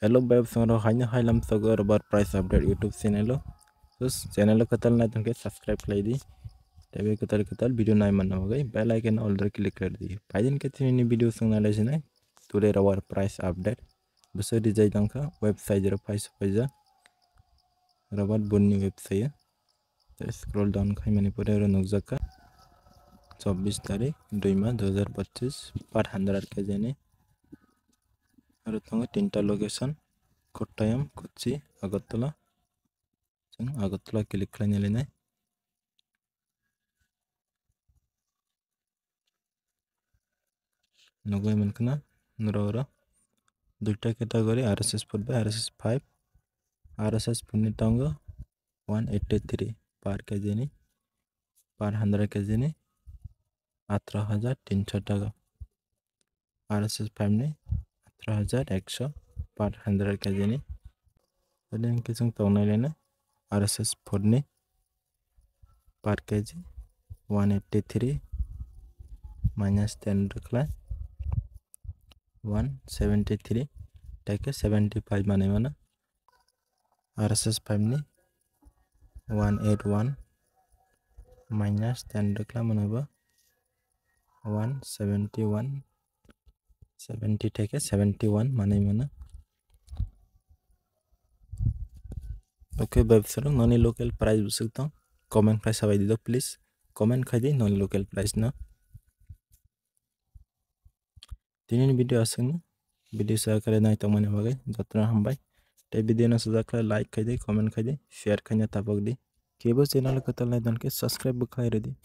Hello babes, ngaro hanya highlam sagar bar price update YouTube channel. Terus channel katal na tunke subscribe kali di. Tapi katal video na mana hogai bell icon already click कर दी. Paidin के तीन video संग नाले जने. Today our price update. Besar di jai tangka website जरा price paja. Rabat bunni website. Terus scroll down खाई मैंने पूरे रो नुकज़ा 24 तारीख 2 माह 2025 पर 100 के जने. और तंग तीनटा लोकेशन कोट्टायम कोच्चि अगरतला जों अगरतला क्लिक खालामनो लेनाय नगय मोनखना नरा दुइटा category RSS 4 by RSS 5 RSS 4 नि तंग 183 पर केजी नि पर 100 केजी नि 18,300 टाका RSS 5 नि 18,100 पर 100 केजी नि ओदेन के जों तंनाय लेनाय RSS 4 नि पर केजी 183 minus 10 रखला 173 take 75 माने माना RSS 5 नि 181 minus 10 रखला मनबा 171 70 take 71 माने माना okay website non local price बुसुकता कमेंट प्राइस हवाई दो प्लीज कमेंट खादी नॉन लोकल प्राइस ना तीन वीडियो आसन वीडियो शेयर करे नाय तो माने बागे जतना हमबाय ते वीडियो ना सजाखला लाइक खादी कमेंट खादी शेयर खाना तापक दी केबो चैनल कतल नाय दन के सब्सक्राइब बखाय रे दी।